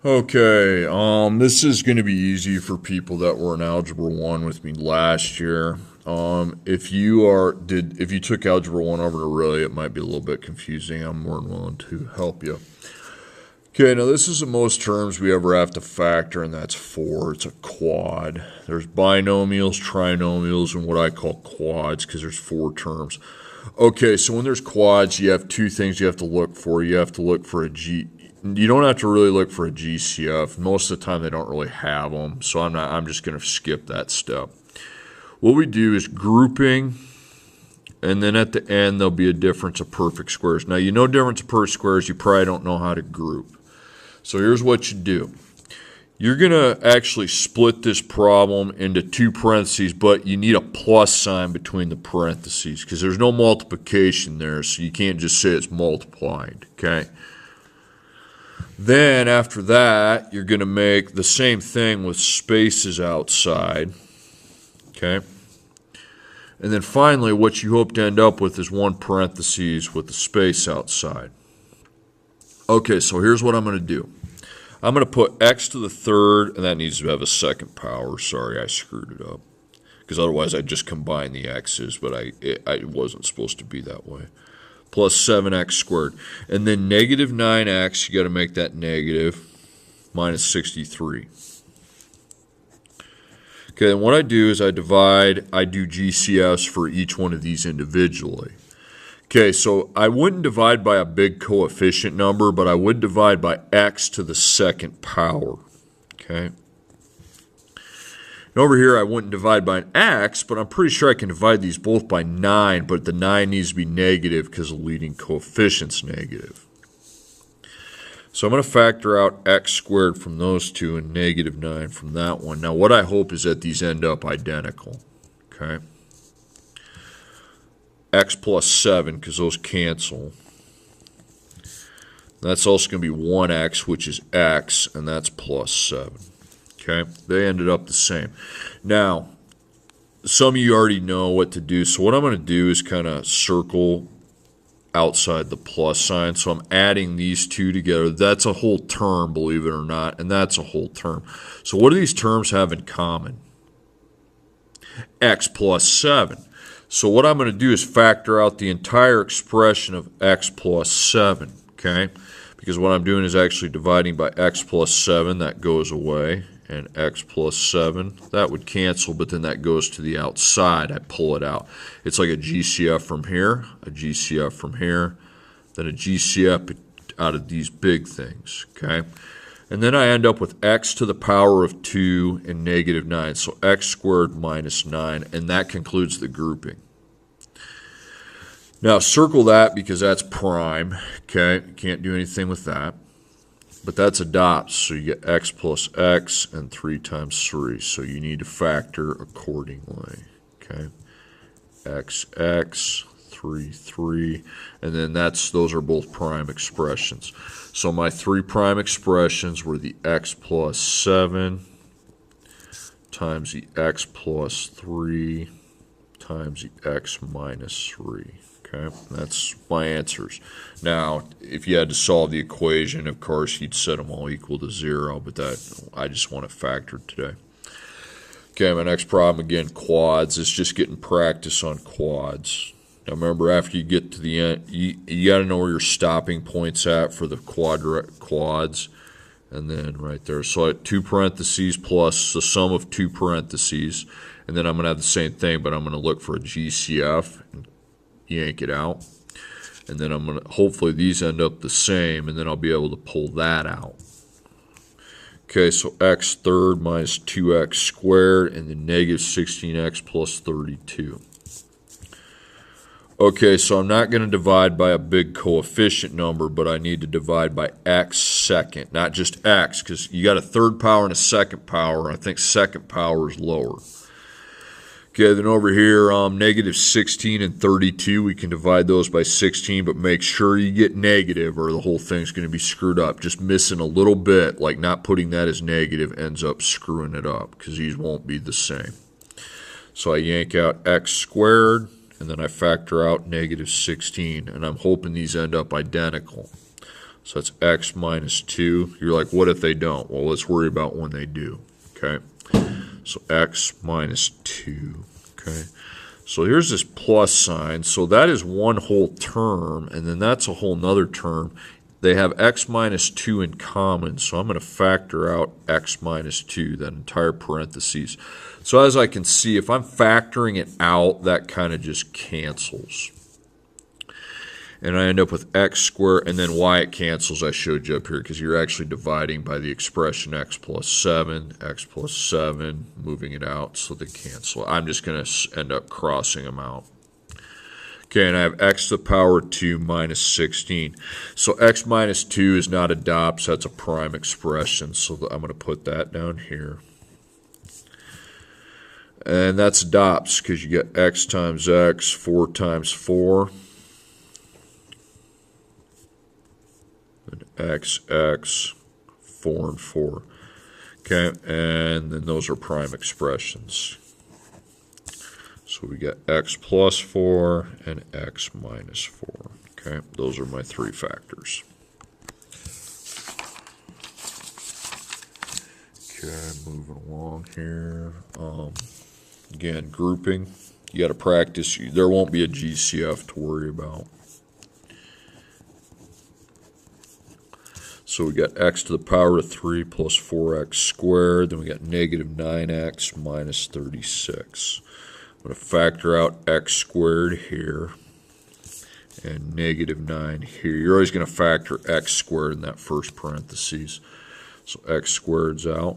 Okay, this is going to be easy for people that were in Algebra 1 with me last year. If you took Algebra 1 over to Really, it might be a little bit confusing. I'm more than willing to help you. Okay, now this is the most terms we ever have to factor, and that's 4. It's a quad. There's binomials, trinomials, and what I call quads because there's 4 terms. Okay, so when there's quads, you have 2 things you have to look for. You have to look for you don't have to really look for a GCF. Most of the time, they don't really have them, so I'm just going to skip that step. What we do is grouping, and then at the end, there'll be a difference of perfect squares. Now, you know difference of perfect squares. You probably don't know how to group. So here's what you do. You're going to actually split this problem into 2 parentheses, but you need a plus sign between the parentheses because there's no multiplication there, so you can't just say it's multiplied, okay? Then after that, you're going to make the same thing with spaces outside, okay? And then finally, what you hope to end up with is 1 parentheses with the space outside. Okay, so here's what I'm going to do. I'm going to put x to the third, and that needs to have a second power. Sorry, I screwed it up. Because otherwise I'd just combine the x's, but it wasn't supposed to be that way. Plus 7x squared. And then negative 9x, you got to make that negative, minus 63. Okay, and what I do is I do GCFs for each one of these individually. Okay, so I wouldn't divide by a big coefficient number, but I would divide by x to the second power. Okay. And over here, I wouldn't divide by an x, but I'm pretty sure I can divide these both by 9, but the 9 needs to be negative because the leading coefficient's negative. So I'm going to factor out x squared from those two and negative 9 from that one. Now, what I hope is that these end up identical. Okay. X plus 7, because those cancel. That's also going to be 1x, which is x, and that's plus 7. Okay, they ended up the same. Now, some of you already know what to do, so what I'm going to do is kind of circle outside the plus sign. So I'm adding these two together. That's a whole term, believe it or not, and that's a whole term. So what do these terms have in common? X plus 7. So what I'm going to do is factor out the entire expression of x plus 7, okay? Because what I'm doing is actually dividing by x plus 7. That goes away. And x plus 7, that would cancel, but then that goes to the outside. I pull it out. It's like a GCF from here, a GCF from here, then a GCF out of these big things, okay? And then I end up with x to the power of 2 and negative 9. So x squared minus 9, and that concludes the grouping. Now circle that because that's prime, okay? Can't do anything with that. But that's a dot, so you get x plus x and 3 times 3. So you need to factor accordingly, okay? X, 3, and then those are both prime expressions. So my 3 prime expressions were the x plus 7 times the x plus 3 times the x minus 3. Okay, that's my answers. Now, if you had to solve the equation, of course, you'd set them all equal to 0, but that I just want to factor today. Okay, my next problem, again, quads. It's just getting practice on quads. Now, remember, after you get to the end, you got to know where your stopping point's at for the quads, and then right there. So I have 2 parentheses plus the sum of 2 parentheses, and then I'm going to have the same thing, but I'm going to look for a GCF and yank it out, and then I'm going to hopefully these end up the same, and then I'll be able to pull that out. Okay, so x third minus 2x squared, and then negative 16x plus 32. Okay, so I'm not going to divide by a big coefficient number, but I need to divide by x second, not just x, because you got a third power and a second power. I think second power is lower. Okay, then over here, negative 16 and 32, we can divide those by 16, but make sure you get negative or the whole thing's going to be screwed up. Just missing a little bit, like not putting that as negative, ends up screwing it up because these won't be the same. So I yank out x squared, and then I factor out negative 16, and I'm hoping these end up identical. So that's x minus 2. You're like, what if they don't? Well, let's worry about when they do. Okay. So x minus 2. Okay. So here's this plus sign. So that is one whole term, and then that's a whole nother term. They have x minus 2 in common, so I'm going to factor out x minus 2, that entire parentheses. So as I can see, if I'm factoring it out, that kind of just cancels. And I end up with x squared, and then y it cancels, I showed you up here, because you're actually dividing by the expression x plus 7, moving it out, so they cancel. I'm just going to end up crossing them out. Okay, and I have x to the power 2 minus 16. So x minus 2 is not a dot, so that's a prime expression, so I'm going to put that down here. And that's dots, because you get x times x, 4 times 4. And x, 4 and 4. Okay, and then those are prime expressions. So we get x plus 4 and x minus 4. Okay, those are my three factors. Okay, moving along here. Again, grouping. You got to practice. There won't be a GCF to worry about. So we got x to the power of 3 plus 4x squared. Then we got negative 9x minus 36. I'm going to factor out x squared here and negative 9 here. You're always going to factor x squared in that first parentheses. So x squared's out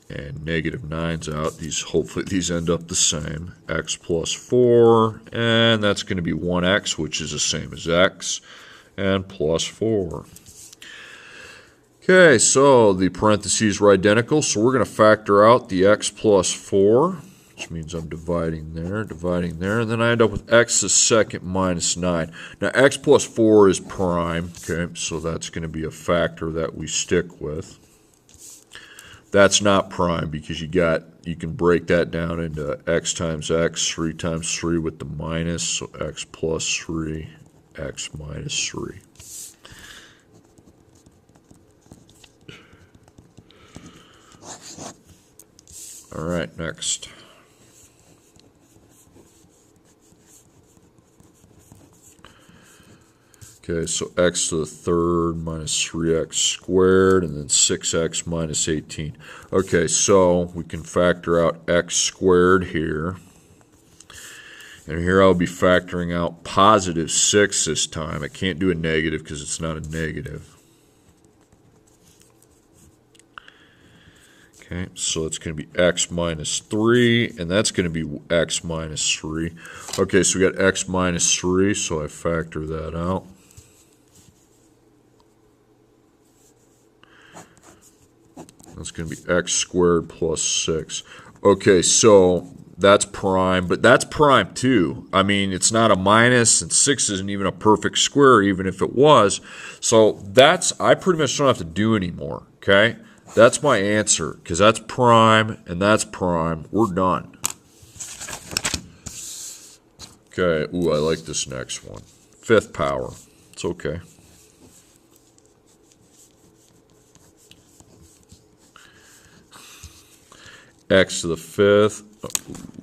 and negative 9's out. Hopefully these end up the same. X plus 4, and that's going to be 1x, which is the same as x, and plus 4. Okay, so the parentheses are identical, so we're going to factor out the x plus 4, which means I'm dividing there, and then I end up with x to the second minus 9. Now, x plus 4 is prime, okay, so that's going to be a factor that we stick with. That's not prime because you can break that down into x times x, 3 times 3 with the minus, so x plus 3, x minus 3. All right, next. Okay, so x to the third minus 3x squared, and then 6x minus 18. Okay, so we can factor out x squared here. And here I'll be factoring out positive 6 this time. I can't do a negative because it's not a negative. Okay, so it's going to be x minus 3, and that's going to be x minus 3. Okay, so we got x minus 3, so I factor that out. That's going to be x squared plus 6. Okay, so that's prime, but that's prime too. I mean, it's not a minus, and 6 isn't even a perfect square, even if it was. So I pretty much don't have to do anymore, okay? That's my answer, because that's prime, and that's prime. We're done. Okay, ooh, I like this next one. 5th power. It's okay. X to the 5th.